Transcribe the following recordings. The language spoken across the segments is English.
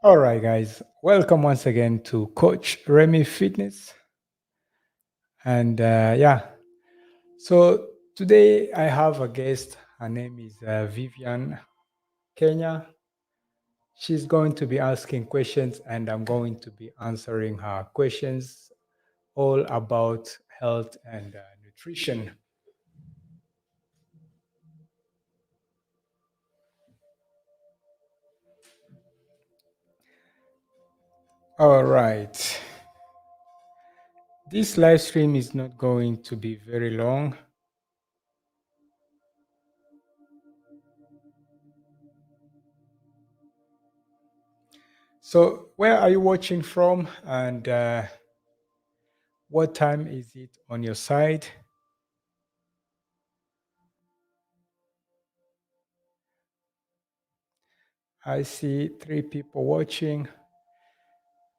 All right, guys, welcome once again to Coach Remy Fitness. And so today I have a guest. Her name is Vivian Kenya. She's going to be asking questions, and I'm going to be answering her questions all about health and nutrition. All right. This live stream is not going to be very long. So, where are you watching from, and what time is it on your side? I see three people watching.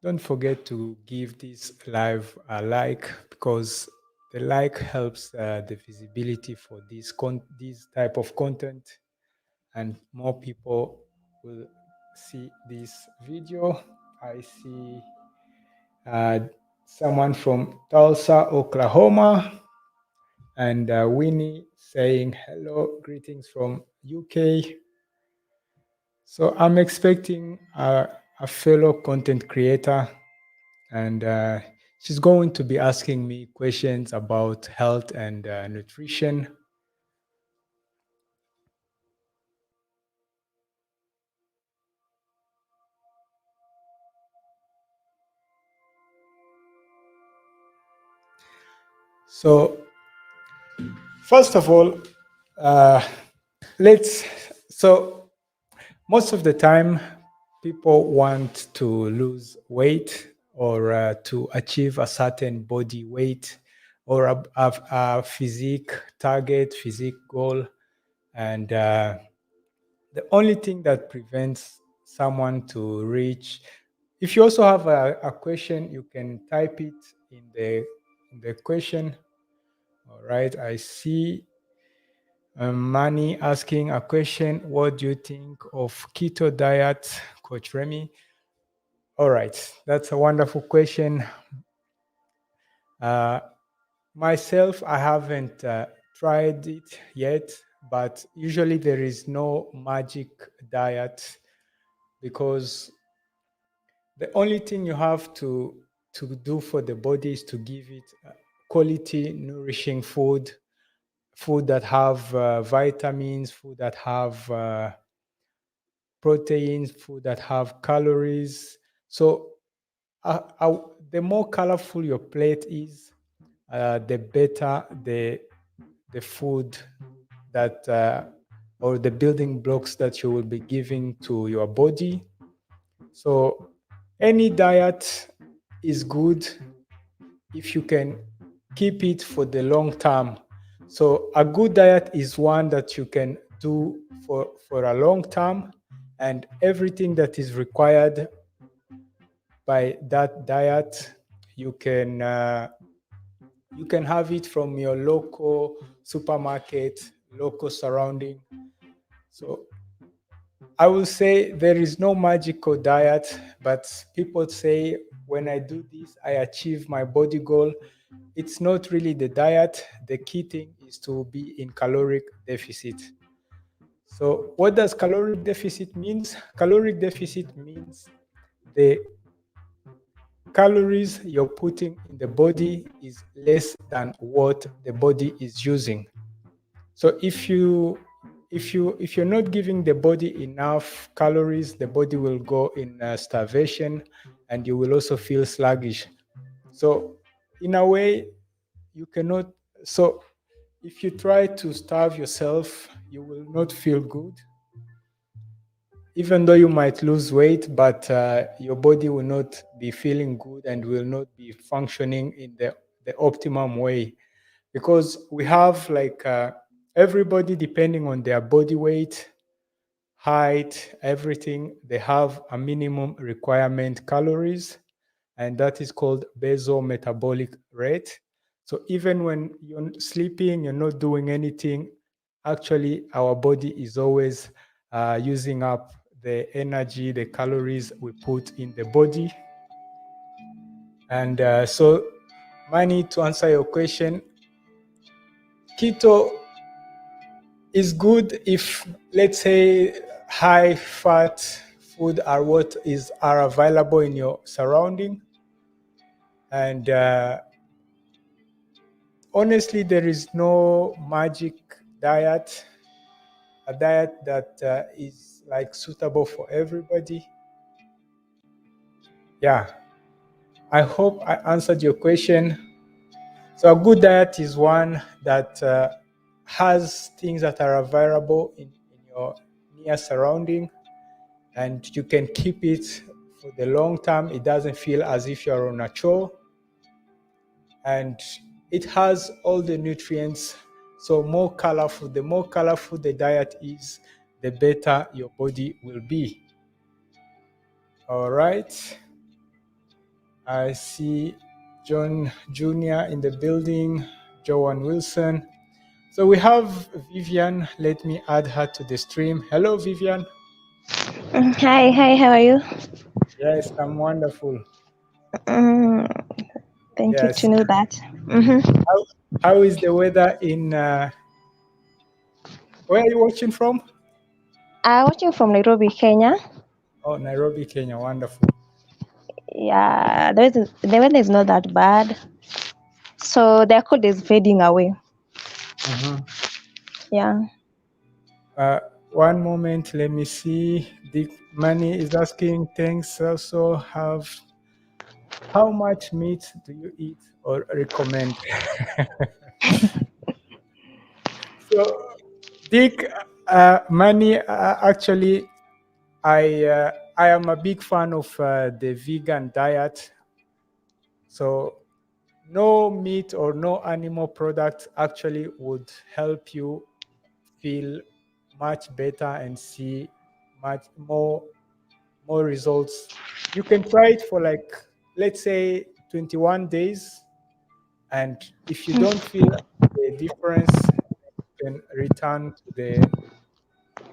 Don't forget to give this live a like because the like helps the visibility for this type of content, and more people will see this video. I see uh, someone from Tulsa, Oklahoma, and Winnie saying hello, greetings from UK. So I'm expecting a fellow content creator, and she's going to be asking me questions about health and nutrition. So first of all, uh, let's. So most of the time, people want to lose weight or to achieve a certain body weight or a physique target, physique goal, and the only thing that prevents someone to reach, if you also have a question, you can type it in the question. All right, I see Manny asking a question. What do you think of keto diet, Coach Remy? All right, that's a wonderful question. Uh, Myself, I haven't tried it yet, but usually there is no magic diet because the only thing you have to do for the body is to give it quality, nourishing food that have vitamins, food that have proteins, food that have calories. So the more colorful your plate is, the better the food that or the building blocks that you will be giving to your body. So any diet is good if you can keep it for the long term. So a good diet is one that you can do for a long term, and everything that is required by that diet you can have it from your local supermarket, local surrounding. So I will say there is no magical diet, but people say when I do this, I achieve my body goal. It's not really the diet. The key thing is to be in caloric deficit. So what does caloric deficit means? Caloric deficit means the calories you're putting in the body is less than what the body is using. So if you're not giving the body enough calories, the body will go in starvation, and you will also feel sluggish. So in a way, you cannot. So if you try to starve yourself, you will not feel good, even though you might lose weight, but your body will not be feeling good and will not be functioning in the optimum way, because we have like everybody, depending on their body weight, height, everything, they have a minimum requirement calories, and that is called basal metabolic rate. So even when you're sleeping, you're not doing anything, actually our body is always using up the energy, the calories we put in the body. And so, Manny, to answer your question, keto is good if, let's say, high fat food are available in your surrounding. And honestly, there is no magic diet, a diet that is like suitable for everybody. Yeah, I hope I answered your question. So a good diet is one that has things that are available in your near surrounding, and you can keep it for the long term. It doesn't feel as if you're on a chore, and it has all the nutrients. So the more colorful the diet is, the better your body will be. All right. I see John Jr. in the building, Joan Wilson. So we have Vivian. Let me add her to the stream. Hello, Vivian. Hi, how are you? Yes, I'm wonderful. Mm, thank you to Yes. know that. Mm-hmm. How, how is the weather in, where are you watching from? I'm watching from Nairobi, Kenya. Oh, Nairobi, Kenya. Wonderful. Yeah, the weather is not that bad, so the cold is fading away. Mhm. Yeah. Uh, one moment, let me see. Dick Money is asking, thanks. Also, how much meat do you eat or recommend? So, Dick, Money, actually, I am a big fan of the vegan diet. So, no meat or no animal product actually would help you feel much better and see much more results. You can try it for, like, let's say 21 days, and if you don't feel the difference, you can return to the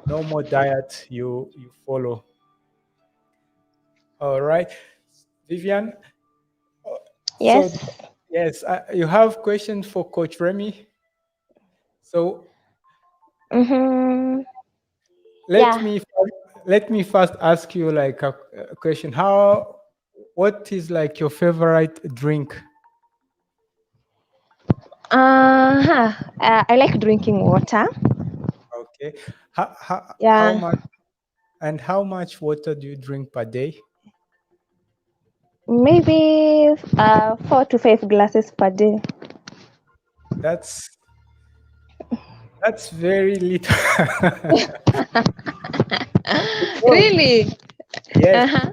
normal diet you follow. All right, Vivian. So Yes. yes, you have questions for Coach Remy. So Mm-hmm. let Yeah. me let me first ask you like a question. What is like your favorite drink? I like drinking water. Okay. How Yeah. much how much water do you drink per day? Maybe 4 to 5 glasses per day. That's very little. Because Really? yes, Uh-huh.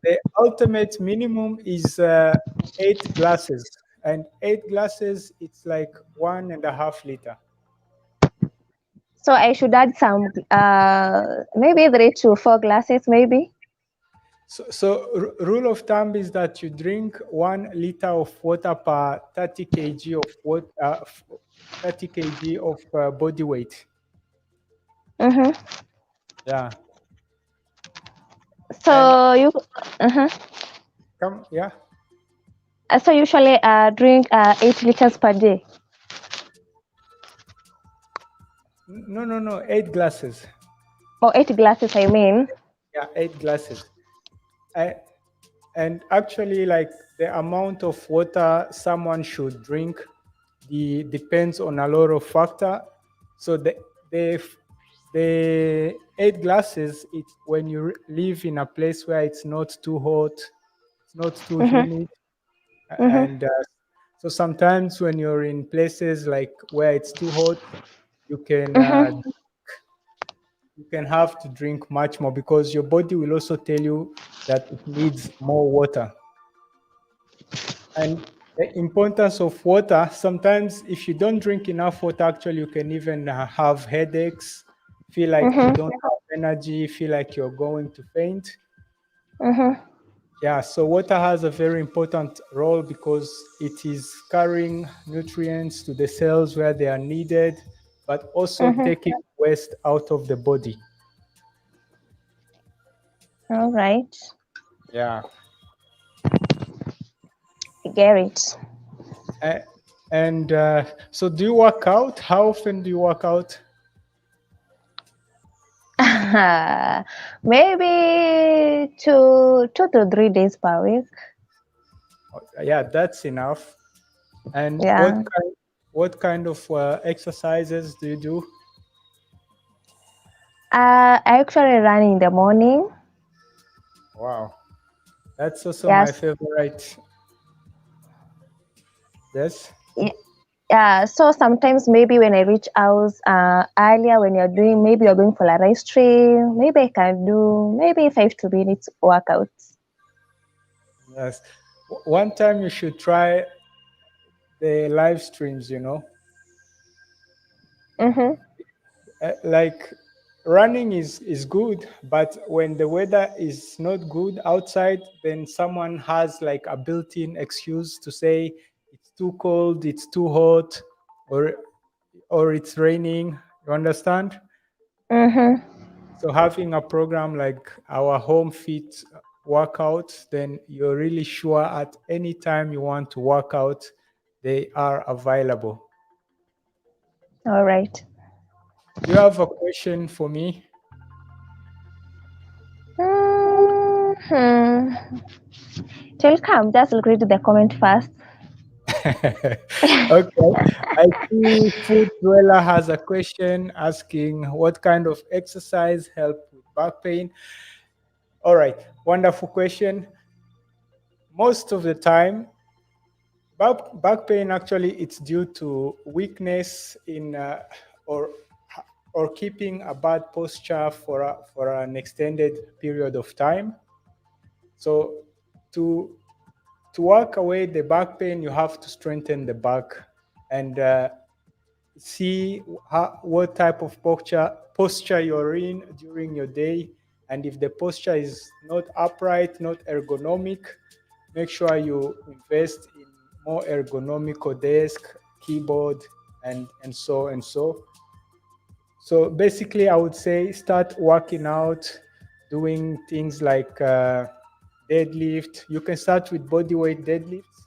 the ultimate minimum is 8 glasses, and 8 glasses it's like 1.5 liter. So I should add some, maybe 3 to 4 glasses, maybe. So rule of thumb is that you drink 1 liter of water per 30 kg of 30 kg of body weight. Mm-hmm. Yeah, and So you, uh-huh. yeah, So usually drink 8 liters per day. no, 8 glasses. Or 8 glasses, I mean. Yeah, 8 glasses. I, and actually, like, the amount of water someone should drink depends on a lot of factor. So the the 8 glasses, it's when you live in a place where it's not too hot, it's not too Mm-hmm. humid, Mm-hmm. and so sometimes when you're in places like where it's too hot, you can uh, Mm-hmm. you can have to drink much more because your body will also tell you that it needs more water. And the importance of water, sometimes if you don't drink enough water, actually you can even have headaches, feel like you Mm-hmm. don't have energy, feel like you're going to faint. Mm-hmm. Yeah, so water has a very important role because it is carrying nutrients to the cells where they are needed, but also Mm-hmm. taking waste out of the body. All right. Yeah. I get it. A- And so, do you work out? How often do you work out? Maybe 2 to 3 days per week. Yeah, that's enough. And Yeah. what kind of exercises do you do? I actually run in the morning. Wow, that's also my Yes. favorite. Yes. y- Yeah. So sometimes maybe when I reach house earlier, when maybe you're going for a race train, maybe I can do maybe 5 2 minutes workouts. Yes. One time you should try the live streams. Mm-hmm. Like running is good, but when the weather is not good outside, then someone has like a built-in excuse to say it's too cold, it's too hot, or it's raining. You understand? Mm-hmm. So having a program like our home fit workout, then you're really sure at any time you want to work out, they are available. All right. Do you have a question for me? Mm-hmm. Till come, just read the comment first. Okay. I see Food Dweller has a question asking what kind of exercise help with back pain. All right. Wonderful question. Most of the time, back pain actually it's due to weakness in or or keeping a bad posture for an extended period of time. So to work away the back pain, you have to strengthen the back and see what type of posture you're in during your day. And if the posture is not upright, not ergonomic, make sure you invest in more ergonomical desk, keyboard, and so and so. So basically, I would say start working out, doing things like deadlift. You can start with body weight deadlifts,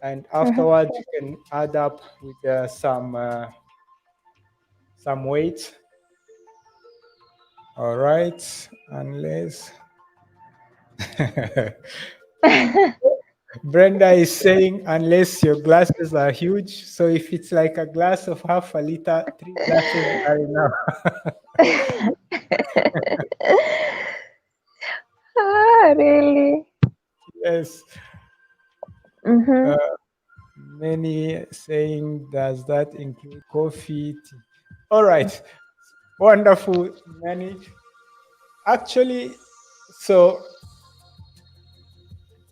and Mm-hmm. afterwards you can add up with some weights. All right, unless Brenda is saying unless your glasses are huge. So if it's like a glass of half a liter, three glasses are enough. Really? Yes. Mm-hmm. Uh, Many saying, does that include coffee? Tea? All right. Wonderful, Manny. Actually, so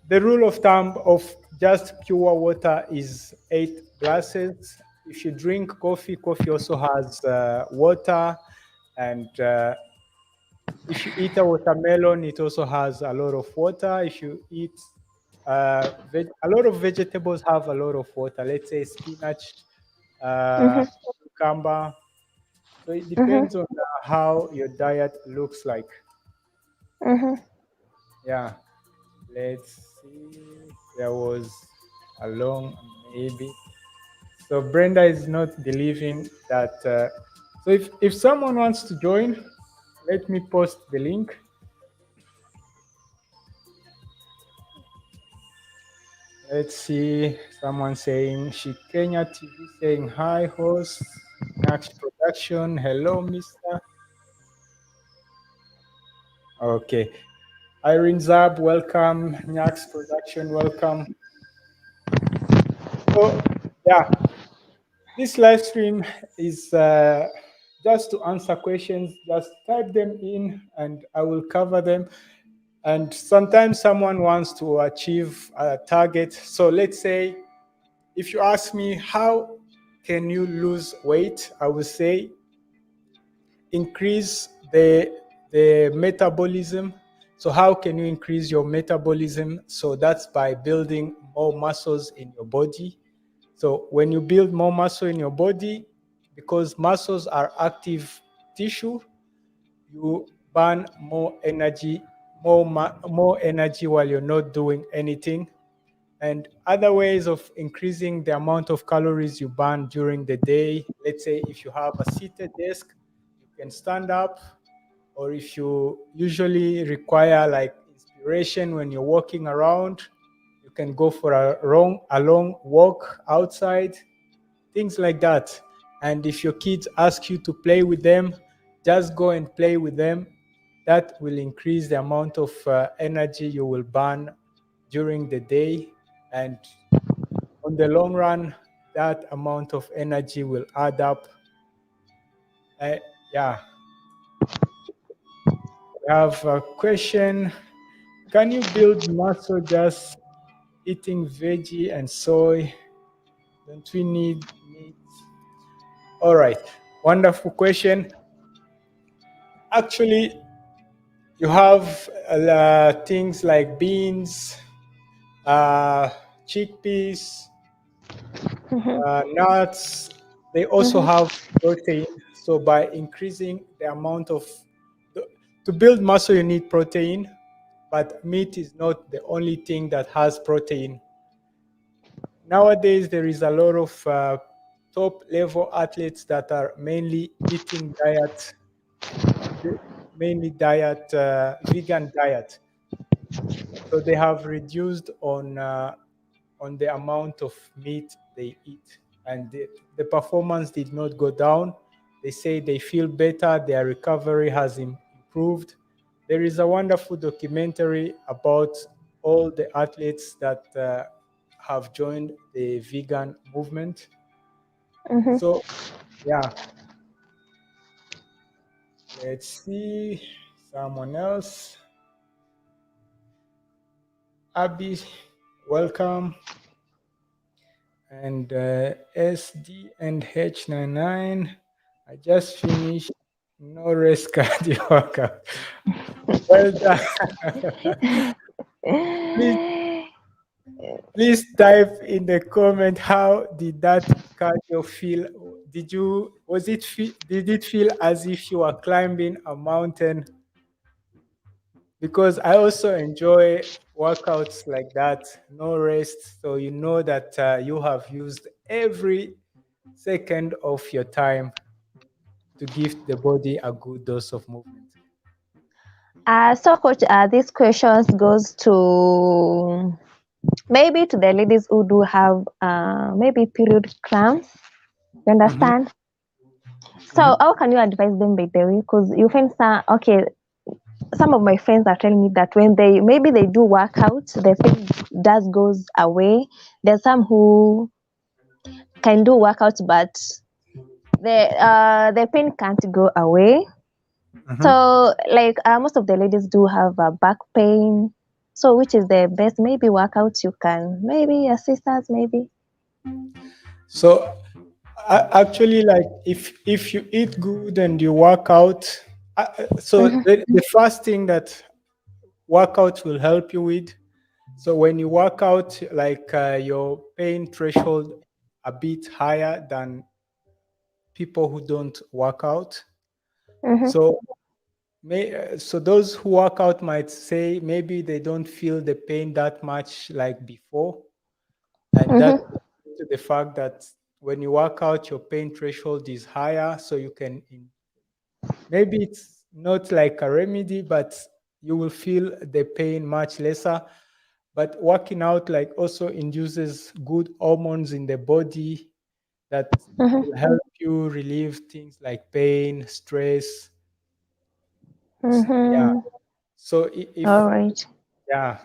the rule of thumb of just pure water is 8 glasses. If you drink coffee, coffee also has water. And if you eat a watermelon, it also has a lot of water. If you eat a lot of vegetables have a lot of water. Let's say spinach, Mm-hmm. cucumber. So it Mm-hmm. depends on how your diet looks like. Mm-hmm. Yeah. Let's see. There was a long maybe. So Brenda is not believing that. So if someone wants to join, let me post the link. Let's see. Someone saying she Kenya TV saying hi host. Next production. Hello, Mister. Okay. Irene Zab, welcome. Nyax production, welcome. So yeah, this live stream is just to answer questions. Just type them in and I will cover them. And sometimes someone wants to achieve a target. So let's say if you ask me, how can you lose weight? I will say increase the metabolism. So how can you increase your metabolism? So that's by building more muscles in your body. So when you build more muscle in your body, because muscles are active tissue, you burn more energy more energy while you're not doing anything. And other ways of increasing the amount of calories you burn during the day, let's say if you have a seated desk, you can stand up, or if you usually require like inspiration when you're walking around, you can go for a long walk outside, things like that. And if your kids ask you to play with them, just go and play with them. That will increase the amount of energy you will burn during the day. And on the long run, that amount of energy will add up. Uh, yeah, we have a question. Can you build muscle just eating veggie and soy? Don't we need meat? All right, wonderful question. Actually, you have things like beans, uh, chickpeas, Mhm. nuts. They also Mhm. have protein. So by increasing the amount of to build muscle, you need protein, but meat is not the only thing that has protein. Nowadays, there is a lot of top level athletes that are mainly eating diet, mainly vegan diet. So they have reduced on the amount of meat they eat, and the performance did not go down. They say they feel better, their recovery has improved. There is a wonderful documentary about all the athletes that have joined the vegan movement. Mhm. So, yeah, let's see someone else. Abby, welcome. And SD and H99. I just finished no rest cardio workout. Well done. please, please type in the comment how did that cardio feel? Did it feel as if you were climbing a mountain? Because I also enjoy workouts like that, no rest. So you know that you have used every second of your time to give the body a good dose of movement. So, coach, these questions goes to maybe to the ladies who do have maybe period cramps. You Mhm, understand? So, mhm, how can you advise them by the way? Because you find some okay. Some of my friends are telling me that when they maybe they do workouts, the pain does goes away. There's some who can do workouts, but the pain can't go away. mhm. So, like most of the ladies do have back pain. So, which is the best maybe workouts you can maybe assist us maybe? So actually, like if you eat good and you work out, so Mm-hmm, the first thing that workout will help you with. So when you work out, like your pain threshold a bit higher than people who don't work out. mm-hmm, So so those who work out might say maybe they don't feel the pain that much like before, and that mm-hmm, to the fact that when you work out, your pain threshold is higher, so you can maybe it's not like a remedy, but you will feel the pain much lesser. But working out like also induces good hormones in the body that mm-hmm, will help you relieve things like pain, stress. Yeah. mm-hmm. So All if right. yeah,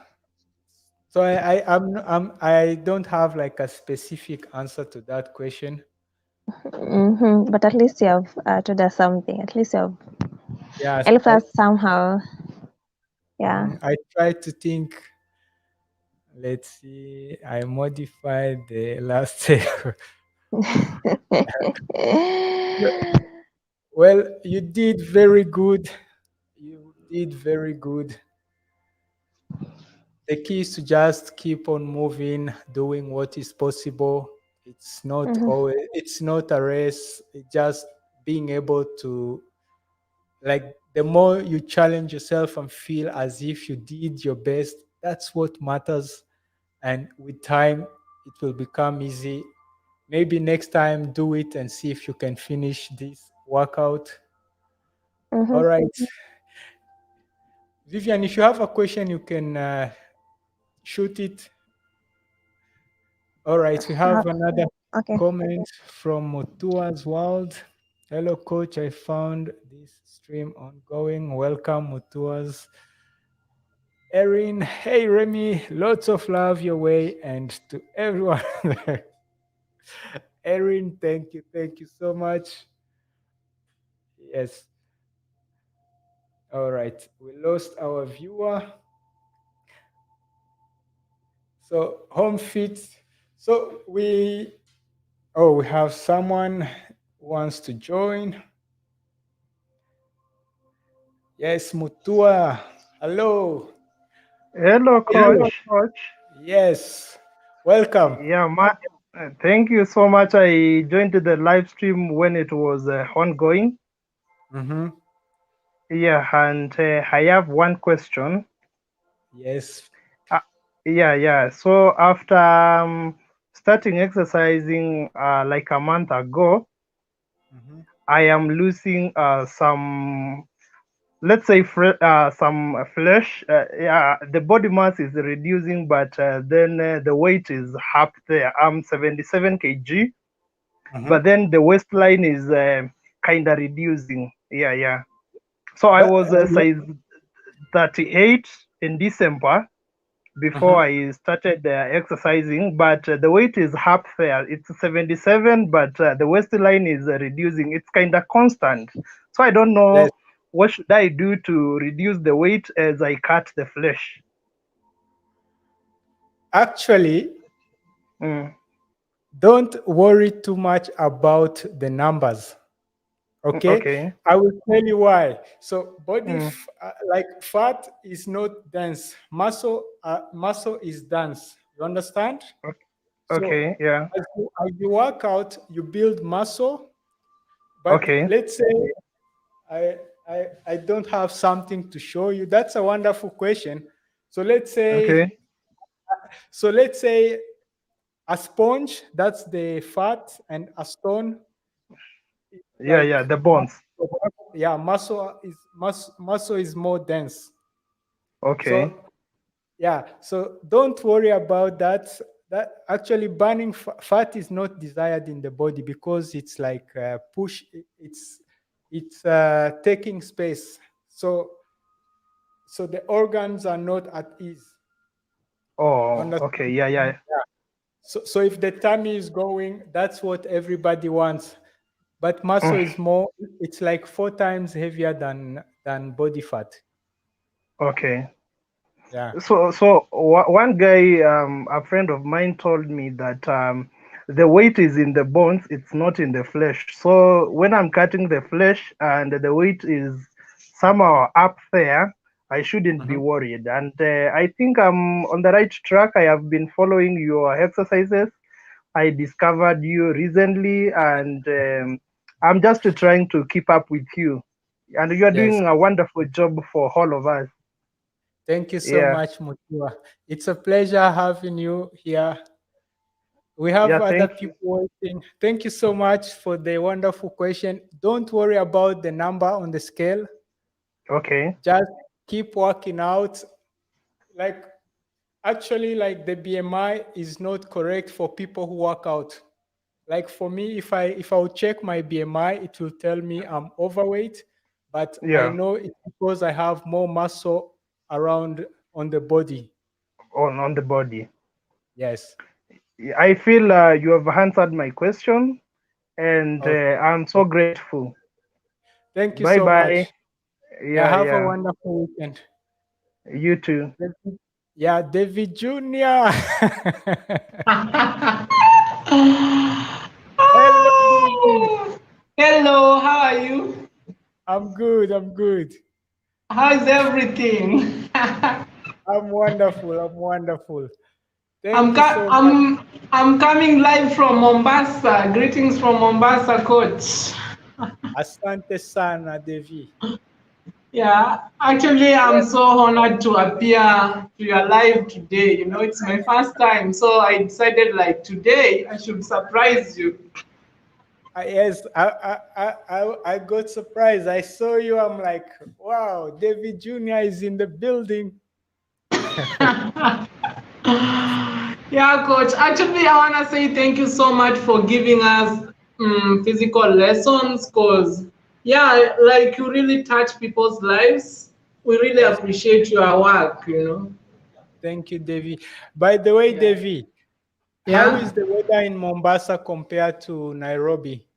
so I don't have like a specific answer to that question. Mm-hmm. But at least you have told us something. At least you have Yes, helped us somehow. Yeah. I try to think. Let's see. I modified the last. Well, you did very good. You did very good. The key is to just keep on moving, doing what is possible. Mm-hmm, It's not a race. It's just being able to like the more you challenge yourself and feel as if you did your best, that's what matters. And with time, it will become easy. Maybe next time, do it and see if you can finish this workout. All Mm-hmm. right. Vivian, if you have a question, you can shoot it. All right. We have another Okay. comment from Mutua's World. Hello, coach. I found this stream ongoing. Welcome, Mutua's. Erin, hey, Remy, lots of love your way and to everyone there. Erin, thank you. Thank you so much. Yes. All right. We lost our viewer. So, home fit. So, we have someone who wants to join. Yes, Mutua. Hello. Hello, Hello. coach. Yes. Welcome. Yeah, thank you so much. I joined the live stream when it was ongoing. Mm-hmm. Yeah, and I have one question. Yes. Uh, yeah. So after starting exercising like a month ago, Mm-hmm. I am losing some, let's say, some flesh. Yeah, the body mass is reducing, but then the weight is up there. I'm 77 kg, Mm-hmm. but then the waistline is kind of reducing. Yeah. So I But was size 38 in December before mhm. I started exercising, but the weight is up there. It's 77, but the waistline is reducing. It's kind of constant. So I don't Yes. know what should I do to reduce the weight as I cut the flesh. Actually, Mm, don't worry too much about the numbers. Okay, okay. I will tell you why. So, Mm, like fat is not dense. Muscle is dense. You understand? o- So, okay. Yeah. as you work out, you build muscle. But Okay. let's say I, I don't have something to show you. That's a wonderful question. So let's say Okay. so let's say a sponge, that's the fat, and a stone is Yeah. like The bones. yeah, muscle is more dense. Okay. So yeah, so don't worry about that. That actually burning fat is not desired in the body because it's like it's taking space. So the organs are not at ease. Oh, okay. Understand? Yeah. So if the tummy is going, that's what everybody wants. But muscle Mm, is more, it's like 4 times heavier than body fat. okay. Yeah. So one guy, a friend of mine, told me that the weight is in the bones; it's not in the flesh. So when I'm cutting the flesh and the weight is somehow up there, I shouldn't be Mhm. worried. And I think I'm on the right track. I have been following your exercises. I discovered you recently, and I'm just trying to keep up with you. And you are Yes. doing a wonderful job for all of us. Thank you so Yeah, much, Mutua. It's a pleasure having you here. We have yeah. other Thank you. people waiting. Thank you so much for the wonderful question. Don't worry about the number on the scale. Okay. Just keep working out. Like actually, like the BMI is not correct for people who work out. Like for me, if I would check my BMI, it will tell me I'm overweight, but I Yeah, know it's because I have more muscle around on the body. on the body. Yes. I feel you have answered my question, and Okay. I'm so grateful. Thank you Bye so bye. much. Yeah, have a Yeah. wonderful weekend. You too. Yeah, David Jr. Hello, David. Hello, how are you? I'm good. I'm good. How's everything? I'm wonderful. I'm wonderful. I'm Thank you co- so much. I'm I'm coming live from Mombasa. Greetings from Mombasa, coach. Asante sana, Devi. Yeah, actually, I'm Yes, so honored to appear to your live today. You know, it's my first time, so I decided like today I should surprise you. yes. I got surprised. I saw you. I'm like, wow, David Jr. is in the building. Yeah, coach. Actually, I want to say thank you so much for giving us physical lessons because, yeah, like you really touch people's lives. We really Yes, appreciate your work, you know. thank you, Davy. By the way, Yeah. Davy, how Yeah. is the weather in Mombasa compared to Nairobi?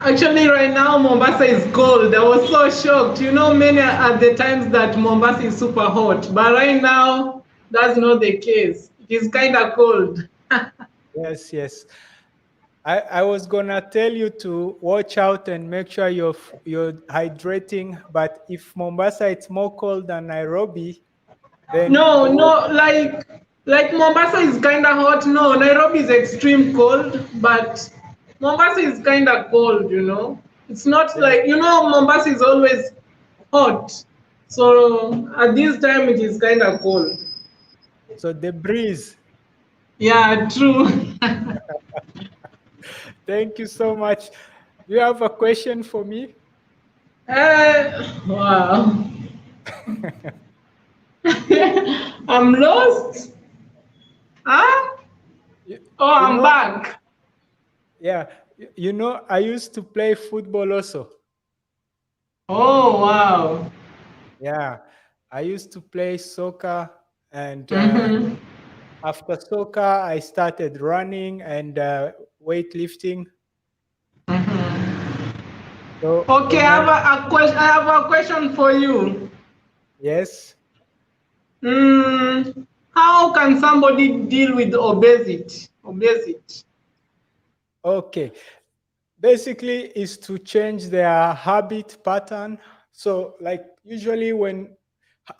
Actually, right now, Mombasa is cold. I was so shocked. You know, many are the times that Mombasa is super hot, but right now, that's not the case. It is kind of cold. Yes, yes. I was gonna tell you to watch out and make sure you're hydrating. But if Mombasa it's more cold than Nairobi, then No, the no, like Mombasa is kind of hot. No, Nairobi is extreme cold, but Mombasa is kind of cold. You know, it's not yes. like Mombasa is always hot. So at this time, it is kind of cold. So the breeze. Yeah, true. Thank you so much. Do you have a question for me? Wow. I'm lost. Huh? You, Oh, you I'm know, back. yeah. You know, I used to play football also. Oh, wow. Yeah, I used to play soccer, and Mm-hmm. after soccer, I started running and weightlifting. So Okay, when I I have a question. I have a question for you. yes, How can somebody deal with obesity? Obesity. okay. Basically, is to change their habit pattern. So, like usually, when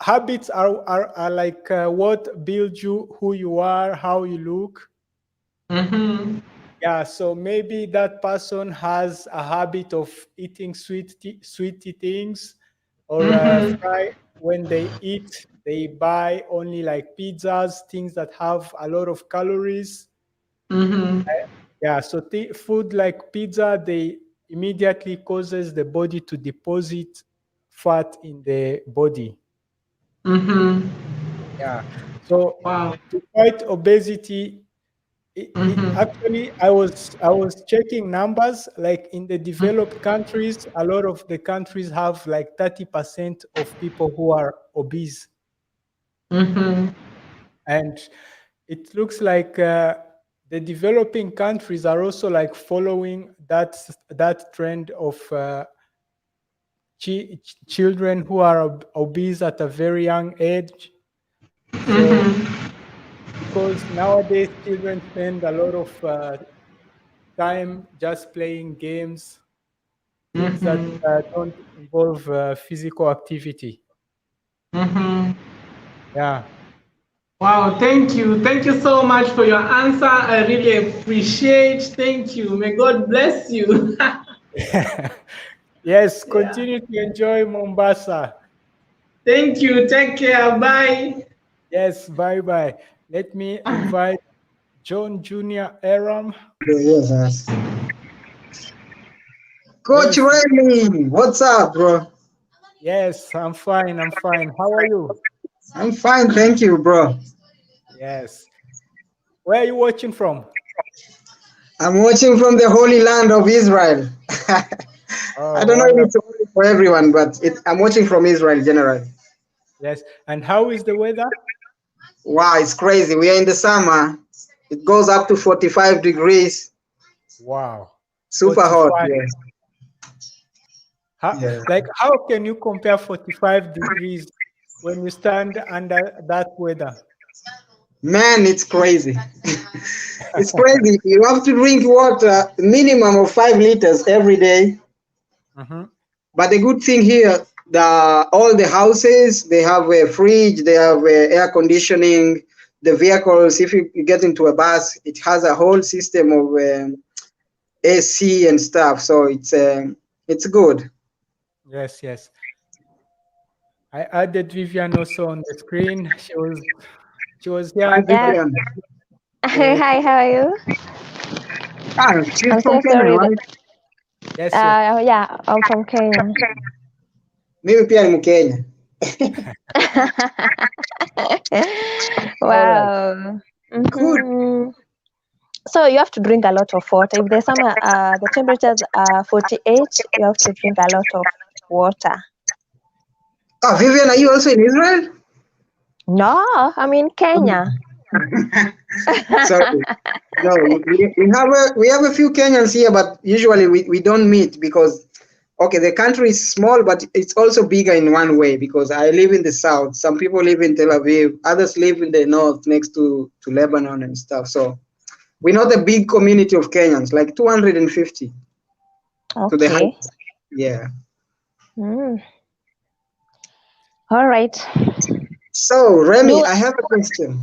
habits are like what builds you, who you are, how you look. Mm-hmm. Yeah, so maybe that person has a habit of eating sweety things, or Mm-hmm. fry. When they eat, they buy only like pizzas, things that have a lot of calories. Mm-hmm. Yeah, so food like pizza, they immediately causes the body to deposit fat in the body. Mm-hmm. Yeah, so Wow. to fight obesity, it Mm-hmm. actually I was checking numbers. Like in the developed countries, a lot of the countries have like 30% of people who are obese, Mm-hmm. and it looks like the developing countries are also like following that trend of children who are obese at a very young age. So Mm-hmm. because nowadays children spend a lot of time just playing games, things that Mm-hmm. don't involve physical activity. Mm-hmm. Yeah. Wow, thank you. Thank you so much for your answer. I really appreciate. Thank you. May God bless you. Yes, Yeah. continue to enjoy Mombasa. Thank you. Take care. Bye. Yes, bye bye. Let me invite John Jr. Aram. Yes, yes. Coach Yes, Remmy, what's up, bro? yes, I'm fine. I'm fine. How are you? I'm fine, thank you, bro. Yes. Where are you watching from? I'm watching from the holy land of Israel. I Oh, don't know if wonderful. it's only for everyone, but I'm watching from Israel generally. Yes. And how is the weather? Wow, it's crazy. We are in the summer. It goes up to 45 degrees. Wow. Super hot. 45. Yes. How, Yeah. like, how can you compare 45 degrees when you stand under that weather? Man, it's crazy. It's crazy. You have to drink water minimum of 5 liters every day. Mhm. But the good thing here, all the houses they have a fridge, they have air conditioning. The vehicles, if you get into a bus, it has a whole system of AC and stuff. So it's good. Yes, yes. I added Vivian also on the screen. She was Hi, here. Yeah. Vivian. Hi, how are you? She's I'm from so Kenya, sorry. right? Yes, yes. Yeah, I'm from Kenya. Mimi pia ni Mkenya. All right. Wow. Good. So you have to drink a lot of water. If the summer, the temperatures are 48, you have to drink a lot of water. Vivian, are you also in Israel? No, I'm in Kenya. Sorry. No, we have a few Kenyans here, but usually we don't meet because okay, the country is small, but it's also bigger in one way because I live in the south. Some people live in Tel Aviv, others live in the north next to Lebanon and stuff. So we're not a big community of Kenyans, like 250 to the Okay. highest. Yeah. Mm. All right. So Remy, You I have a question.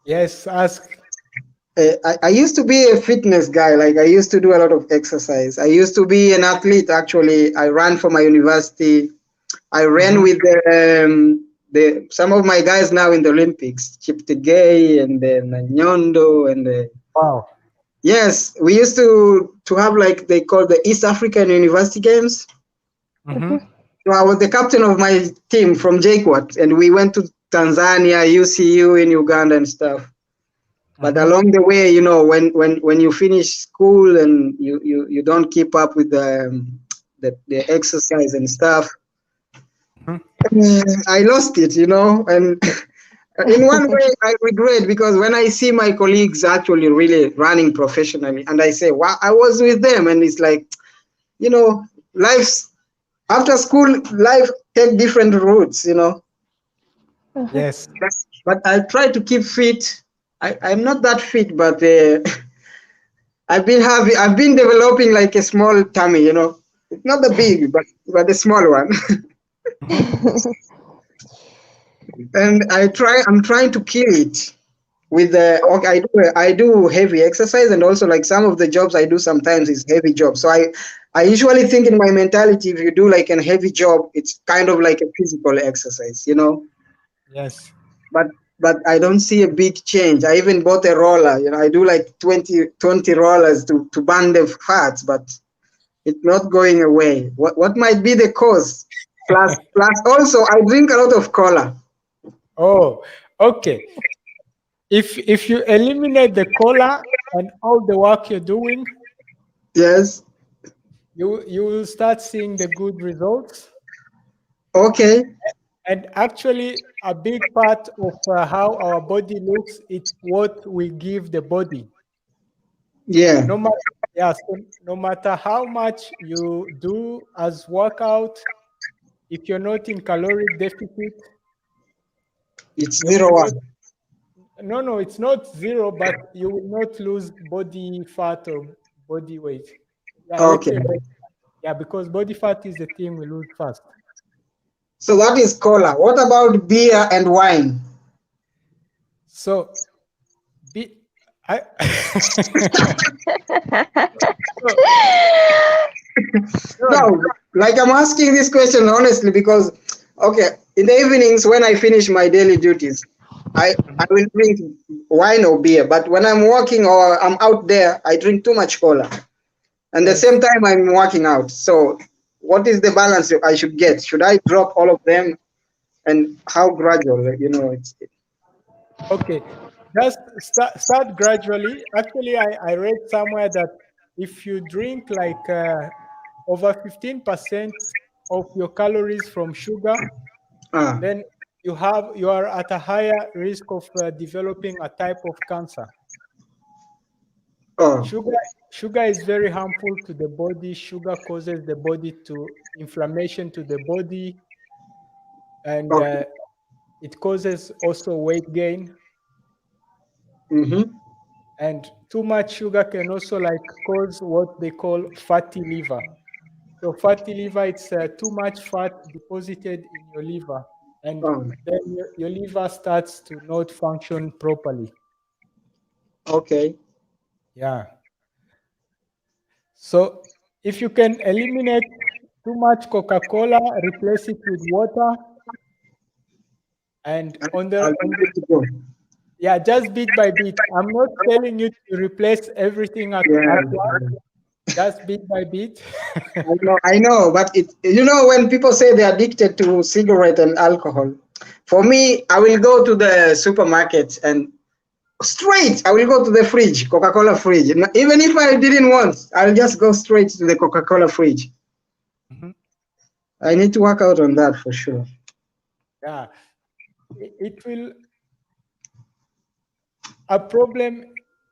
Yes, ask. I used to be a fitness guy. Like I used to do a lot of exercise. I used to be an athlete. Actually, I ran for my university. I ran Mhm. with the some of my guys now in the Olympics, Chiptegei and then Nyondo and Wow. yes, we used to have like they call the East African University Games. Mm-hmm. So I was the captain of my team from JKUAT, and we went to Tanzania, UCU in Uganda and stuff. But Mm-hmm. along the way, you know, when you finish school and you don't keep up with the exercise and stuff, I lost it, you know, and in one way I regret because when I see my colleagues actually really running professionally, and I say, wow, I was with them, and it's like, you know, life's after school, life take different routes, you know. Yes. But I try to keep fit. I'm not that fit, but I've been developing like a small tummy, you know. It's not the big, but the small one. Mm-hmm. And I'm trying to kill it with the okay, I do heavy exercise, and also like some of the jobs I do sometimes is heavy job. So I usually think in my mentality, if you do like a heavy job, it's kind of like a physical exercise, you know. Yes. but but I don't see a big change. I even bought a roller. You know, I do like 20 rollers to burn the fats, but it's not going away. What might be the cause? Plus also I drink a lot of cola. Oh, okay. If you eliminate the cola and all the work you're doing, Yes. you will start seeing the good results. Okay. And actually, a big part of how our body looks, it's what we give the body. Yeah. No matter, yeah, so no matter how much you do as workout, if you're not in caloric deficit, It's you will 0-1. not. No, it's not zero, but you will not lose body fat or body weight. Yeah, let's Okay. say, yeah, because body fat is the thing we lose fast. So that is cola. What about beer and wine? So, be, I, so, No, like I'm asking this question honestly because, okay, in the evenings when I finish my daily duties, I will drink wine or beer. But when I'm working or I'm out there, I drink too much cola. And the yes. same time I'm working out. So, what is the balance I should get? Should I drop all of them? And how gradual? You know, Okay, just start gradually. Actually, I read somewhere that if you drink like over 15% of your calories from sugar, ah, then you are at a higher risk of developing a type of cancer. oh, Sugar is very harmful to the body. Sugar causes the body to inflammation to the body, and okay. it causes also weight gain. Mm-hmm. And too much sugar can also like cause what they call fatty liver. So fatty liver, it's too much fat deposited in your liver, and Oh, then your liver starts to not function properly. okay. Yeah. So if you can eliminate too much Coca-Cola, replace it with water, And And on I'll the be good to go. yeah, just bit by bit. I'm not telling you to replace everything Yeah. at once. Just bit by bit. I know, but when people say they're addicted to cigarette and alcohol, for me, I will go to the supermarket and straight, I will go to the fridge, Coca-Cola fridge. Even if I didn't want, I'll just go straight to the Coca-Cola fridge. Mhm. I need to work out on that for sure. Yeah, it will. A problem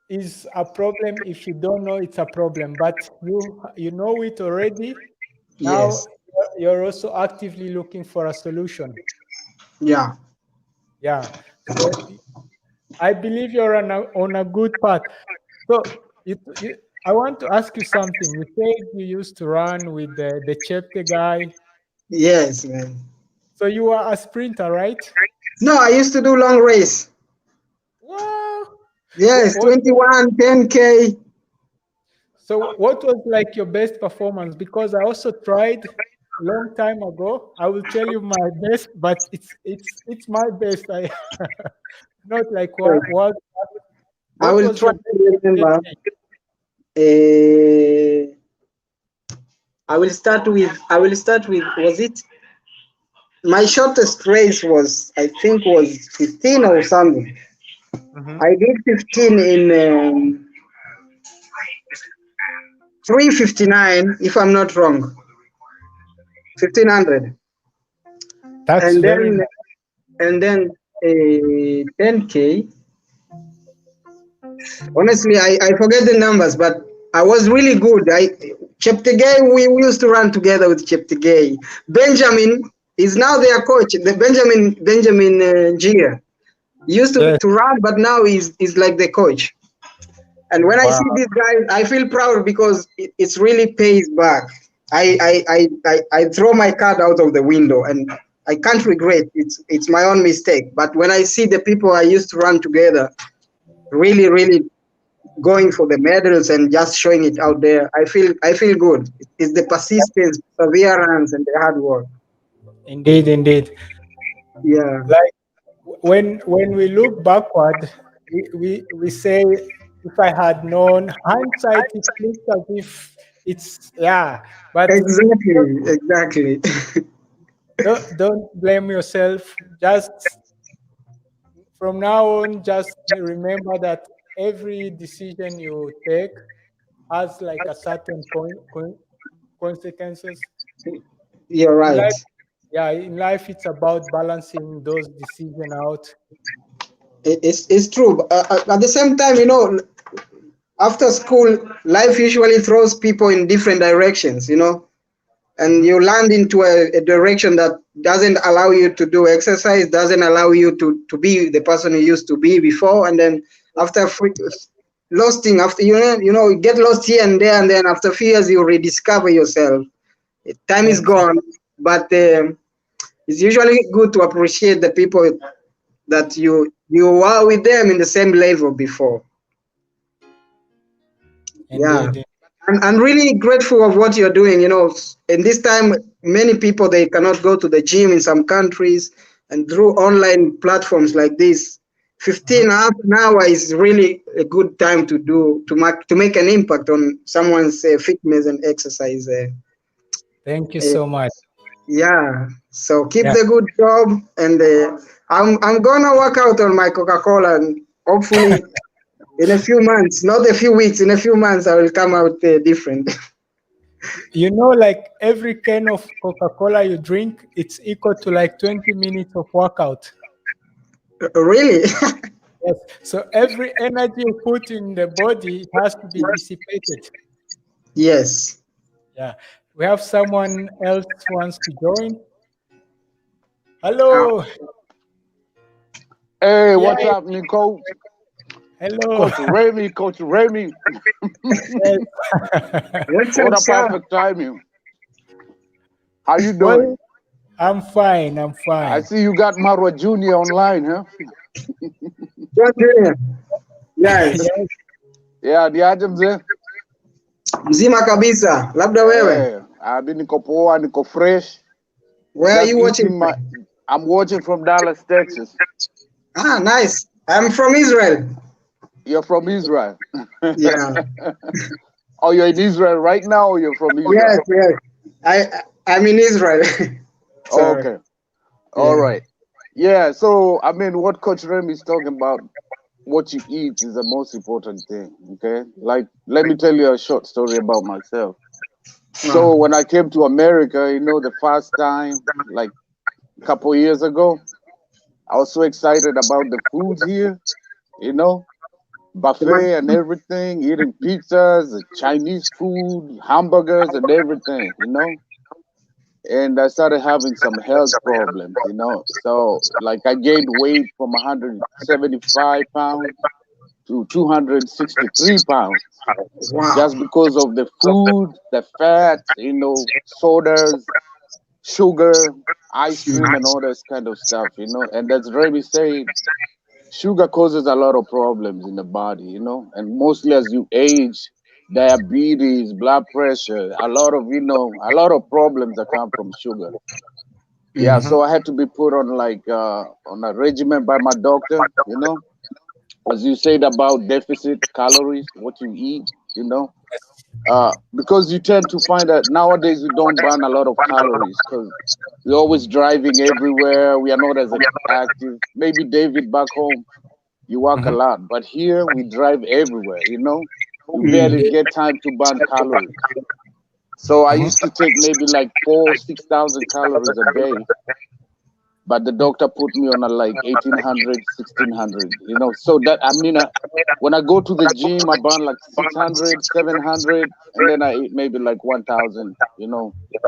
is a problem if you don't know it's a problem, but you know it already. Now Yes. you're also actively looking for a solution. Yeah. Yeah. So I believe you're on a good path. So I want to ask you something. You said you used to run with the Chepte guy. Yes, man. So you are a sprinter, right? No, I used to do long race. Wow. Yes, What 21, 10K. So what was like your best performance? Because I also tried long time ago. I will tell you my best, but it's my best. I not like I what will was try your to best remember. 10K? Uh, I will start with, was it, my shortest race was, I think, was 15 or something. Mhm. I did 15 in 3:59, if I'm not wrong, 1500. That's And very then, nice. and then 10K. Honestly, I forget the numbers, but I was really good. Cheptegei, we used to run together with Cheptegei. Benjamin is now their coach. The Benjamin Gia. He used Yes. to run, but now he's like the coach. And when I Wow. see these guys, I feel proud because it's really pays back. I throw my card out of the window and I can't regret. It's my own mistake. But when I see the people I used to run together, really going for the medals and just showing it out there, I feel good. It's the persistence, perseverance, and the hard work. Indeed, indeed. Yeah, Like when we look backward, we say if I had known, hindsight it looks as if it's yeah, but exactly. don't blame yourself. Just from now on, just remember that every decision you take has like a certain consequences. You're In right. life, yeah, in life it's about balancing those decisions out. It's true. At the same time, after school, life usually throws people in different directions, and Mhm. you land into a direction that doesn't allow you to do exercise, doesn't allow you to be the person you used to be before, and then after losting, after you get lost here and there, and then after a few years you rediscover yourself. Time is Yes, gone, but it's usually good to appreciate the people that you are with them in the same level before. Yeah. indeed. I'm really grateful of what you're doing. In this time, many people they cannot go to the gym in some countries, and through online platforms like this, Mhm. 15 half an hour is really a good time to make an impact on someone's fitness and exercise. Thank you Uh, so much. yeah. So keep Yeah. the good job, and I'm gonna work out on my Coca-Cola, and hopefully in a few months, not a few weeks, in a few months, I will come out different. You know, like every can of Coca-Cola you drink, it's equal to like 20 minutes of workout. Really? Yes. So every energy you put in the body, it has to be dissipated. Yes. Yeah. We have someone else who wants to join. Uh, Hello. Hey, Yeah. what's up, Nico? Hello. Coach Remmy, Coach Remmy. Yes. what's What up, a sir? perfect timing. How you doing? Well, I'm fine. I'm I fine. see you got Marwa Junior online, huh? John Junior. Yes. Yes. Yeah, niaje mzee? Mzima kabisa. Labda wewe. Hey, I've been niko poa, niko fresh. Where are Just you watching eating my from? I'm watching from Dallas, Texas. Ah, nice. I'm from Israel. You're from Israel. Yeah. Oh, you're in Israel right now, or you're from Yes, Israel? yes. I'm in Israel. Oh, Sorry. okay. All Yeah. right. Yeah. So, I mean, what Coach Remy is talking about, what you eat is the most important thing. Okay. Like, let me tell you a short story about myself. Ah. So, when I came to America, the first time, like a couple years ago, I was so excited about the food here, you know, buffet and everything, eating pizzas, Chinese food, hamburgers, and everything. And I started having some health problems. So, like, I gained weight from 175 pounds to 263 pounds Wow. just because of the food, the fats, sodas, sugar, ice cream, and all this kind of stuff. And as Remy said, sugar causes a lot of problems in the body. And mostly as you age, diabetes, blood pressure, a lot of problems that come from sugar. Yeah, Mm-hmm. so I had to be put on like on a regimen by my doctor. As you said about deficit calories, what you eat, you know, because you tend to find that nowadays we don't burn a lot of calories because we're always driving everywhere. We are not as active. Maybe David back home, you work a Mhm. lot, but here we drive everywhere. We barely Mm. get time to burn calories. So I Mhm. used to take maybe like 6,000 calories a day, but the doctor put me on a like 1,800, 1,600. So that, I mean, when I go to the gym, I burn like 600, 700, and then I eat maybe like 1,000.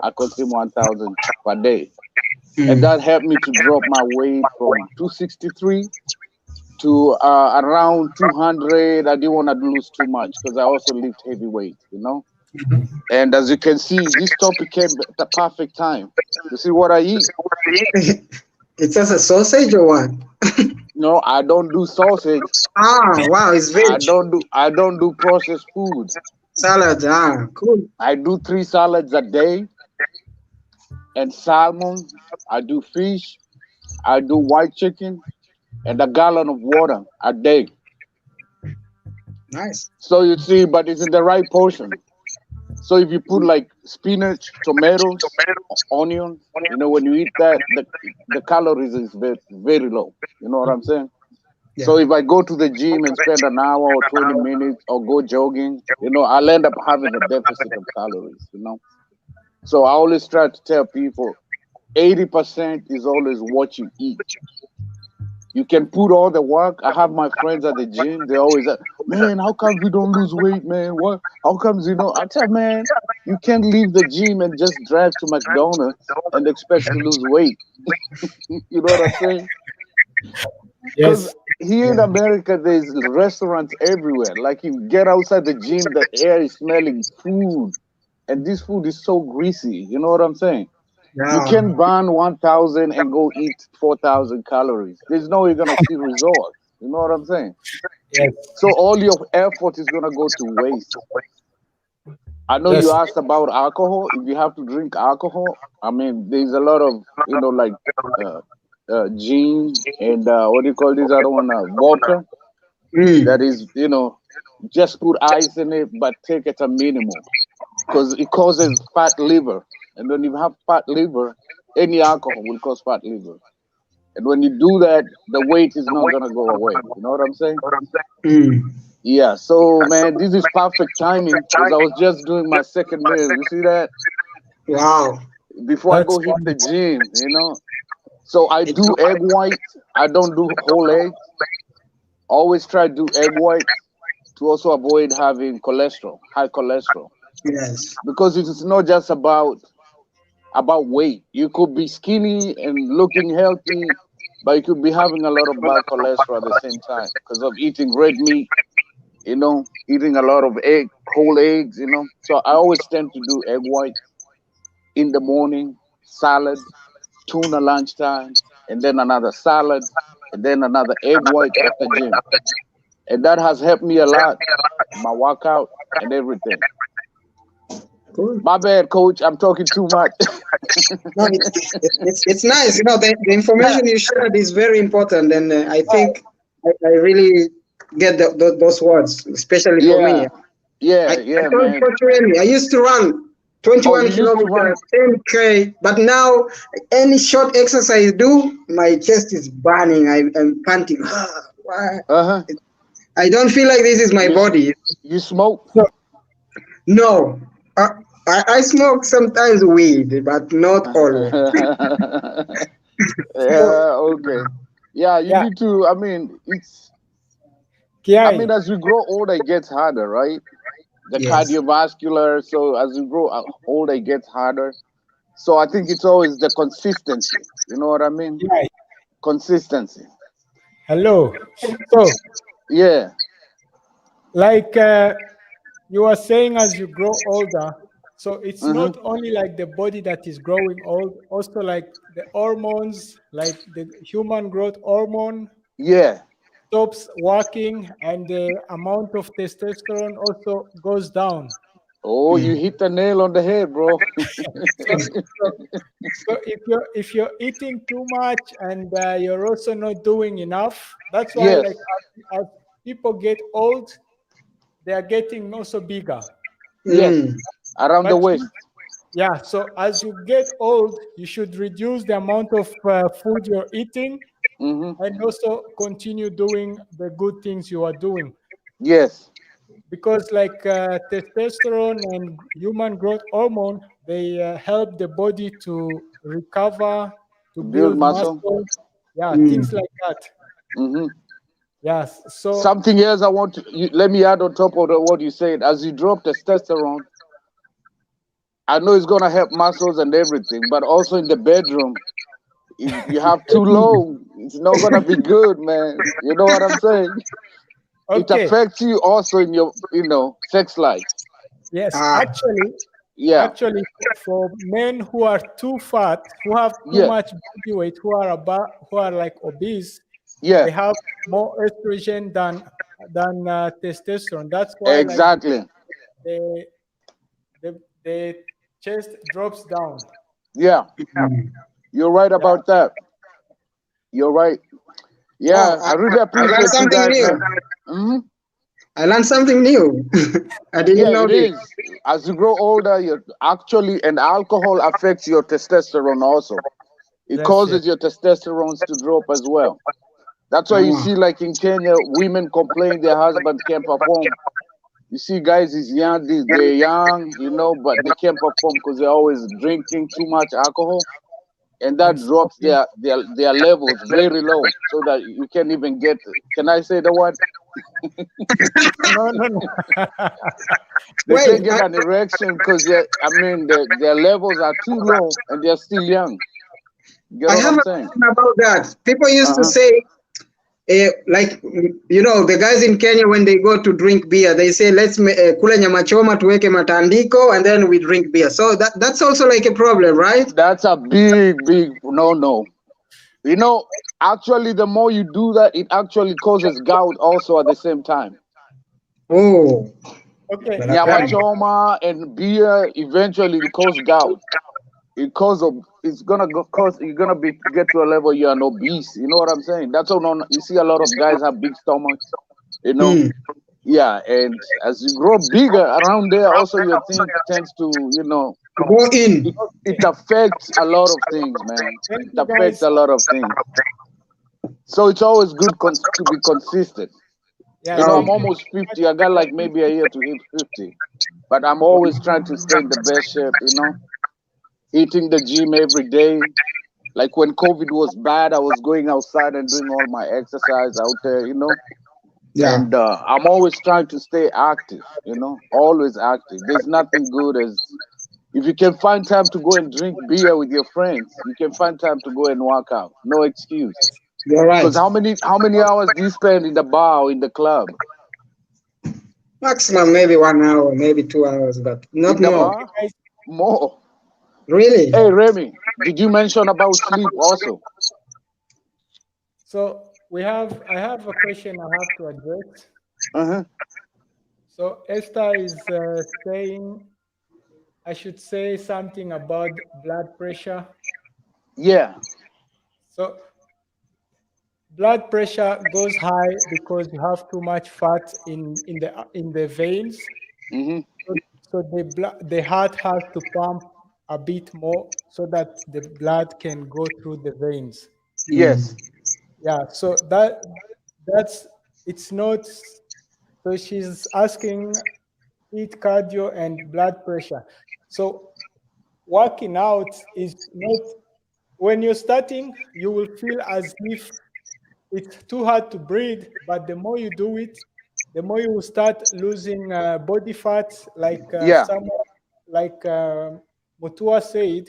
I consume 1,000 per day, and Mm. that helped me to drop my weight from 263 to around 200. I didn't want to lose too much because I also lift heavy weight. And as you can see, this topic came at the perfect time. You see what I eat? It's just a sausage or what? No, I don't do sausage. Ah, wow, it's veg. I don't do processed food. Salad. Ah, cool. I do 3 salads a day and salmon. I do fish. I do white chicken and a gallon of water a day. Nice. So you see, but it's in the right portion. So if you put like spinach, tomatoes, onions, when you eat that, the calories is very, very low. You know what I'm saying? Yeah. So if I go to the gym and spend an hour or 20 minutes or go jogging, I'll end up having a deficit of calories. So I always try to tell people 80% is always what you eat. You can put all the work. I have my friends at the gym. They always say, man, how come we don't lose weight, man? What? How comes? I tell man, you can't leave the gym and just drive to McDonald's and expect to lose weight. You know what I'm saying? Because Yes. here in Yeah. America, there's restaurants everywhere. Like you get outside the gym, the air is smelling food, and this food is so greasy. You know what I'm saying? You Yeah. can burn 1,000 and go eat 4,000 calories. There's no way you're gonna see results. You know what I'm saying? Yes. So all your effort is gonna go to waste. I know you Yes. asked about alcohol. If you have to drink alcohol, I mean, there's a lot of like uh, gin and what do you call this other one? Vodka. That Mm. is, just put ice in it, but take it a minimum because it causes fat liver. And when you have fat liver, any alcohol will cause fat liver. And when you do that, the weight is not gonna go away. You know what I'm saying? Mm. Yeah. So man, this is perfect timing because I was just doing my second meal. You see that? Wow. Before I That's go hit the gym. So I do egg whites. I don't do whole eggs. Always try to do egg whites to also avoid having cholesterol, high cholesterol. Yes. Because it is not just about weight. You could be skinny and looking healthy, but you could be having a lot of bad cholesterol at the same time because of eating red meat, eating a lot of whole eggs. So I always tend to do egg whites in the morning, salad, tuna lunchtime, and then another salad, and then another egg white after gym. And that has helped me a lot in my workout and everything. Cool. My bad, coach. I'm talking too much. No, it's nice. You know, the information you shared is very important, and I think I really get those words, especially for me. Yeah, yeah, I yeah, told man. Coach Remmy, I used to run Oh, you 21 used to run. kilometers, 10K, but now any short exercise I do, my chest is burning. I'm panting. Why? Uh-huh. I don't feel like this is my You body. you smoke? So, No, I smoke sometimes weed, but not always. so Yeah, okay. Yeah, you yeah, need to, I mean, Kiai. as we grow older, it gets harder, right? The Yes. cardiovascular, so as you grow older, it gets harder. So I think it's always the consistency. You know what I mean? Kiai. Consistency. Hello. So, Yeah. like you were saying, as you grow older, so it's Uh-huh. not only like the body that is growing old, also like the hormones, like the human growth hormone Yeah. stops working, and the amount of testosterone also goes down. Oh, you hit the nail on the head, bro. So, so, so if you're eating too much and you're also not doing enough, that's why Yes. like as people get old, they are getting also bigger. Yes. Mm. Around the But waist. yeah, so as you get old, you should reduce the amount of food you're eating Mm-hmm. and also continue doing the good things you are doing. Yes. Because like testosterone and human growth hormone, they help the body to recover, to Build build muscle. muscle, yeah, Mm. things like that. Mm-hmm. Yes. So Something else I want to let me add on top of what you said. As you drop testosterone, I know it's gonna help muscles and everything, but also in the bedroom, if you have too low, it's not gonna be good, man. You know what I'm saying? It okay, affects you also in your, sex life. yes, Ah. Yeah. actually, for men who are too fat, who have too Yeah. much body weight, who are like obese, Yeah. they have more estrogen than testosterone. That's why like Exactly. the the chest drops down. Yeah. Mm. You're right Yeah. about that. You're right. Wow, Yeah. I really I learned appreciate you something guys, new. man. Hmm. I learned something new. I didn't Yeah, know it this. is. As you grow older, you actually, and alcohol affects your testosterone also. It Yes. Yes. causes your testosterone to drop as well. That's why you Ah. see, like in Kenya, women complain their husband can't perform. You see, guys is young, they're young, but they can't perform because they're always drinking too much alcohol, and that And drops smoking. their levels very low, so that you can't even get. Can I say the word? No, no, no. They Wait, can't get an erection because their levels are too low and they're still young. Get I what have I'm a saying? question about that. People used Uh to huh. say, like, the guys in Kenya, when they go to drink beer, they say, let's kula nyama choma tuweke matandiko, and then we drink beer. So that's also like a problem, right? That's a big, big no. You know, actually, the more you do that, it actually causes gout also at the same time. Oh, Okay, well, I Nyama have choma and beer eventually will cause gout. It's gonna cause you're gonna get to a level you're an obese. You know what I'm saying? That's all. You see a lot of guys have big stomachs. You know, mm. yeah. And as you grow bigger around there, also your thing tends to, Go in. it affects a lot of things, man. thank It you affects guys. a lot of things. So it's always good to be consistent. Yeah, I'm thank Okay. you almost very much 50. I got for like maybe a year to hit 50, but I'm always trying to stay in the best shape. Hitting the gym every day. Like when COVID was bad, I was going outside and doing all my exercise out there. Yeah. And I'm always trying to stay active. Always active. There's nothing good as if you can find time to go and drink beer with your friends, you can find time to go and work out. No excuse. You're right. Because how many hours do you spend in the bar or in the club? Maximum maybe 1 hour, maybe 2 hours, but not In the more. bar? guys. More. Really? Hey Remy, did you mention about sleep also? So I have a question I have to address. Uh-huh. So Esther is saying I should say something about blood pressure. Yeah. So blood pressure goes high because you have too much fat in the veins. Hmm. So the heart has to pump a bit more so that the blood can go through the veins. Yes. Yeah, so that's it's not. So she's asking heat cardio and blood pressure. So working out is not, when you're starting, you will feel as if it's too hard to breathe, but the more you do it, the more you will start losing body fat, like Yeah. Mutua said,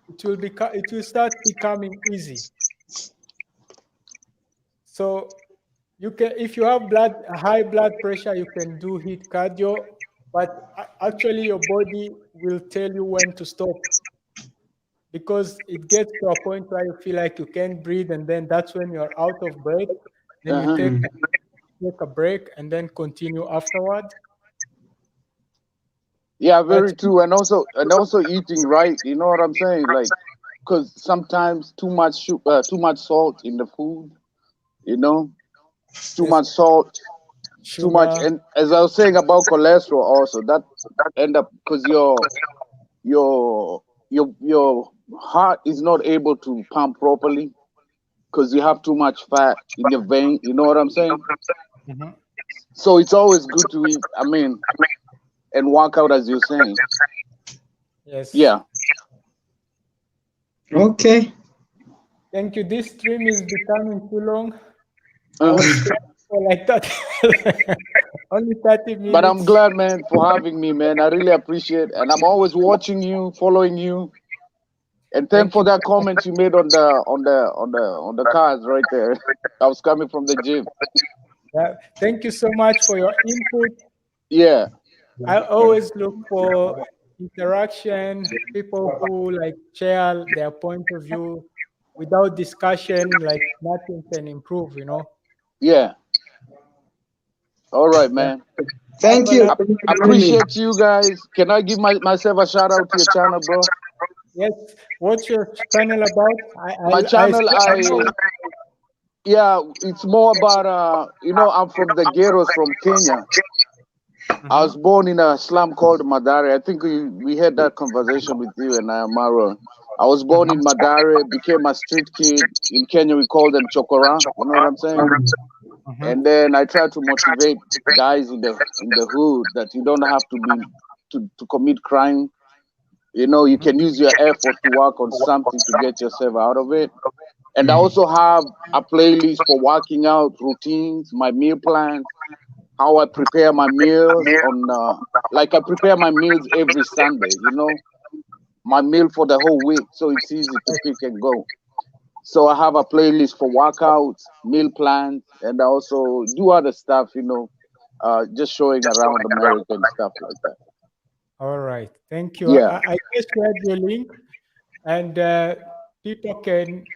it will start becoming easy. So you can, if you have high blood pressure, you can do heat cardio, but actually your body will tell you when to stop, because it gets to a point where you feel like you can't breathe, and then that's when you're out of breath. Then you Uh-huh. take a break and then continue afterward. Yeah, But very true. And also eating right. You know what I'm saying? Like, because sometimes too much salt in the food. You know, too yes, much salt, too much. sugar. And as I was saying about cholesterol, also that end up because your your heart is not able to pump properly because you have too much fat in your vein. You know what I'm saying? Mhm. So it's always good to eat. I mean, and work out as you're saying. Yes. Yeah. Okay. Thank you. This stream is becoming too long. I was Uh-huh. planning for like that. Only 30 But I'm minutes. glad, man, for having me, man. I really appreciate, and I'm always watching you, following you. And thank Thank for you. that comment you made on the cars right there. I was coming from the gym. Thank you so much for your input. Yeah. I always look for interaction, people who like share their point of view. Without discussion, like nothing can improve, you know. Yeah. All right, Yeah. man. Have Thank a you. lot. I Thank you, Remmy. appreciate you guys. Can I give myself a shout out to your channel, bro? Yes. What's your channel about? My channel, I know. yeah, it's more about I'm from the ghettos from Kenya. I Mhm. was born in a slum called Madare. I think we had that conversation with you and Mara. I was born in Madare, became a street kid. In Kenya, we call them chokora. You know what I'm saying? Mhm. And then I try to motivate guys in the hood that you don't have to commit crime. You Mhm. can use your effort to work on something to get yourself out of it. And I Mm. also have a playlist for working out routines, my meal plans, how I prepare my meals like I prepare my meals every Sunday, my meal for the whole week. So it's easy to pick and go. So I have a playlist for workouts, meal plans, and I also do other stuff, just showing around America and stuff like that. All right. Thank you. Yeah. I just shared your link, and people can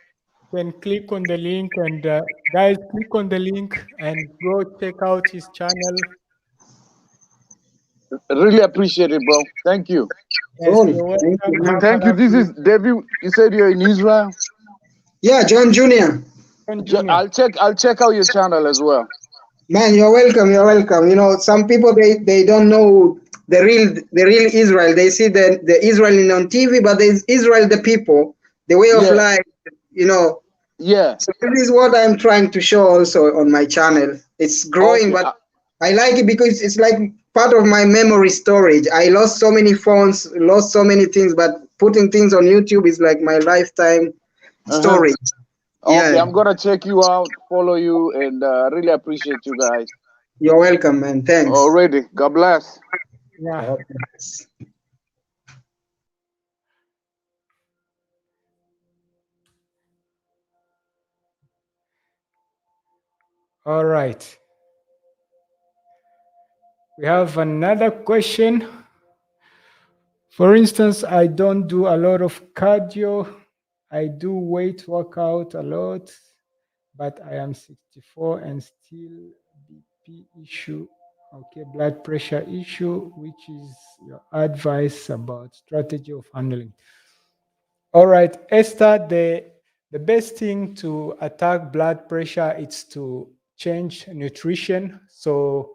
click on the link, and guys, click on the link and go check out his channel. Really appreciate it, bro. Thank you. Yes, Cool. you're Thank welcome. you. Have a Thank you. This lovely is David. You said you're in Israel. Yeah, John Jr. one, Junior. I'll check out your channel as well. Man, you're welcome. You're welcome. Some people they don't know the real Israel. They see the Israel on TV, but there's Israel the people, the way of Yeah. life. You know. Yeah. So this is what I'm trying to show also on my channel. It's growing, Okay. but I like it because it's like part of my memory storage. I lost so many phones, lost so many things, but putting things on YouTube is like my lifetime Uh-huh. storage. Okay, Yeah, I'm gonna check you out, follow you, and really appreciate you guys. you're welcome, man. Thanks. Already. God bless. Yeah. Okay. All right. We have another question. For instance, I don't do a lot of cardio. I do weight workout a lot, but I am 64 and still BP issue. Okay, blood pressure issue, which is your advice about strategy of handling. All right, Esther, the best thing to attack blood pressure is to change nutrition. So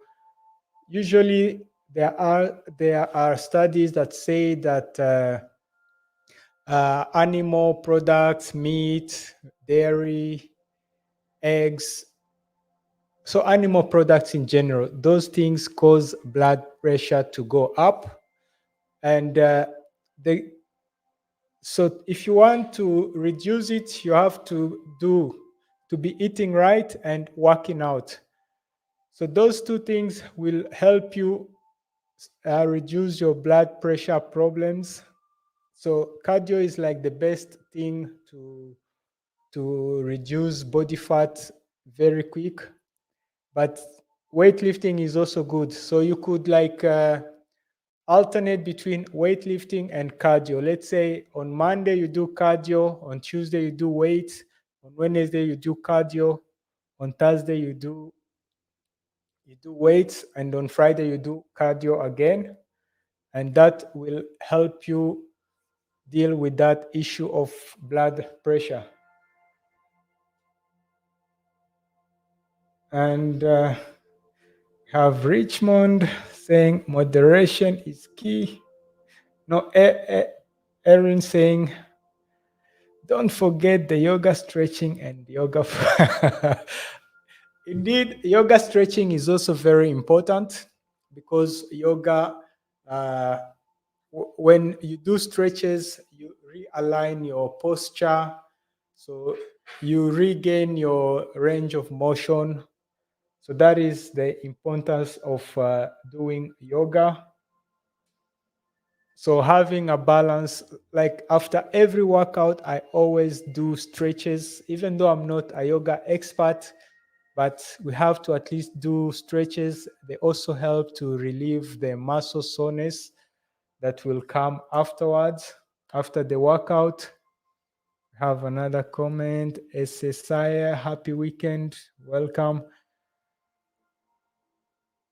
usually there are studies that say that animal products, meat, dairy, eggs, so animal products in general, those things cause blood pressure to go up. And they so if you want to reduce it, you have to be eating right and working out. So those two things will help you reduce your blood pressure problems. So cardio is like the best thing to reduce body fat very quick. But weightlifting is also good. So you could like alternate between weightlifting and cardio. Let's say on Monday you do cardio, on Tuesday you do weights, on Wednesday you do cardio, on Thursday you do weights, and on Friday you do cardio again, and that will help you deal with that issue of blood pressure. And have Richmond saying moderation is key. No, Erin saying don't forget the yoga stretching and yoga. Indeed, yoga stretching is also very important because yoga, uh, when you do stretches, you realign your posture. So you regain your range of motion. So that is the importance of doing yoga. So having a balance, like after every workout, I always do stretches, even though I'm not a yoga expert, but we have to at least do stretches. They also help to relieve the muscle soreness that will come afterwards, after the workout. Have another comment. SSI, happy weekend. Welcome.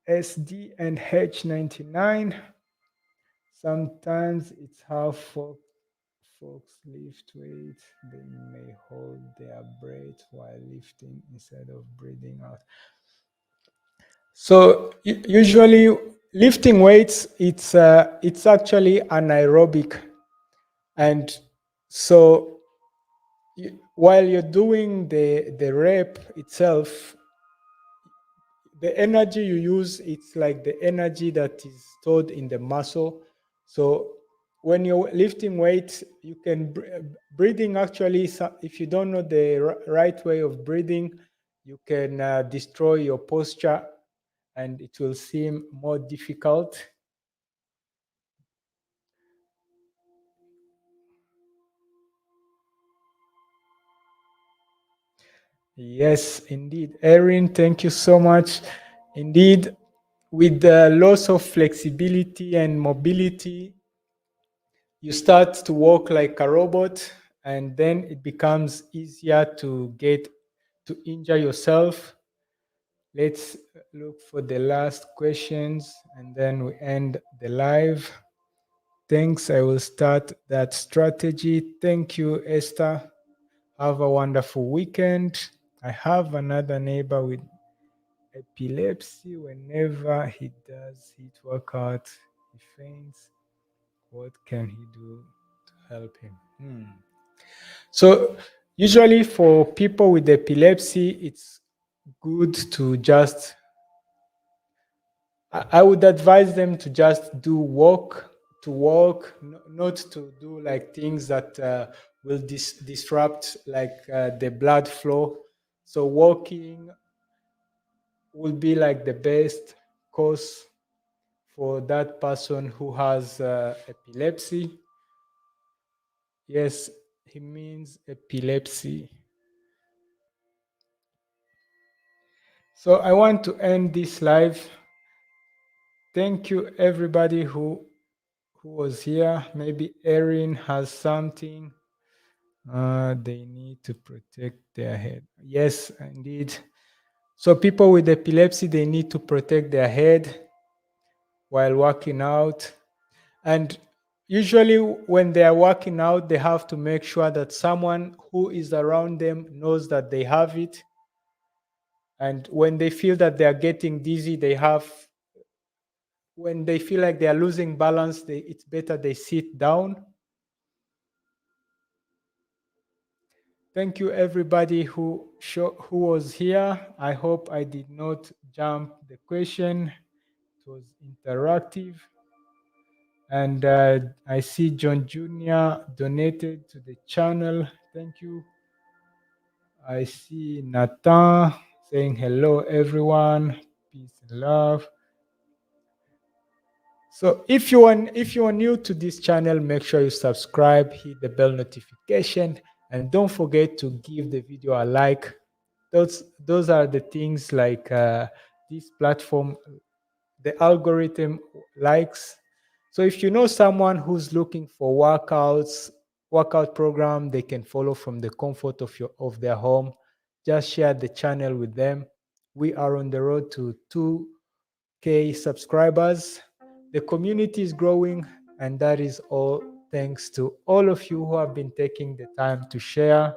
SD and H99. Sometimes it's how folks lift weights. They may hold their breath while lifting instead of breathing out. So usually lifting weights, it's actually anaerobic, and so while you're doing the rep itself, the energy you use, it's like the energy that is stored in the muscle. So when you're lifting weights, you can breathing actually, if you don't know the right way of breathing, you can destroy your posture and it will seem more difficult. Yes, indeed. Erin, thank you so much. Indeed, with the loss of flexibility and mobility, you start to walk like a robot, and then it becomes easier to injure yourself. Let's look for the last questions and then we end the live. Thanks. I will start that strategy. Thank you, Esther. Have a wonderful weekend. I have another neighbor with epilepsy. Whenever he does hit workout, he faints. What can he do to help him? So usually for people with epilepsy, it's good to just, I would advise them to just to walk, not to do like things that will disrupt like the blood flow. So walking will be like the best course for that person who has epilepsy. Yes, he means epilepsy. So I want to end this live. Thank you everybody who was here. Maybe Erin has something. They need to protect their head. Yes, indeed. So people with epilepsy, they need to protect their head while working out. And usually when they are working out, they have to make sure that someone who is around them knows that they have it. And when they feel that they are getting dizzy, when they feel like they are losing balance, it's better they sit down. Thank you everybody who was here. I hope I did not jump the question. It was interactive. And I see John Jr. donated to the channel. Thank you. I see Nathan saying hello everyone. Peace and love. So if you are new to this channel, make sure you subscribe, hit the bell notification, and don't forget to give the video a like. Those are the things like this platform, the algorithm likes. So if you know someone who's looking for workout program they can follow from the comfort of their home, just share the channel with them. We are on the road to 2K subscribers. The community is growing, and that is all thanks to all of you who have been taking the time to share.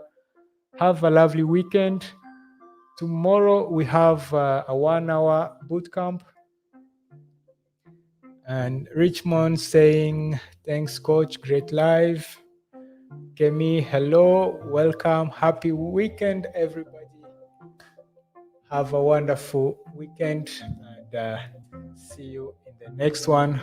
Have a lovely weekend. Tomorrow we have a 1-hour boot camp. And Richmond saying, thanks, coach. Great live. Kemi, hello. Welcome. Happy weekend, everybody. Have a wonderful weekend. And see you in the next one.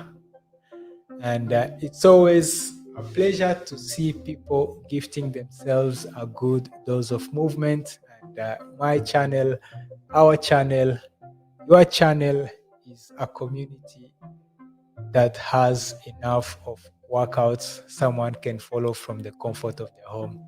And it's always a pleasure to see people gifting themselves a good dose of movement. And my channel, our channel, your channel is a community that has enough of workouts someone can follow from the comfort of their home.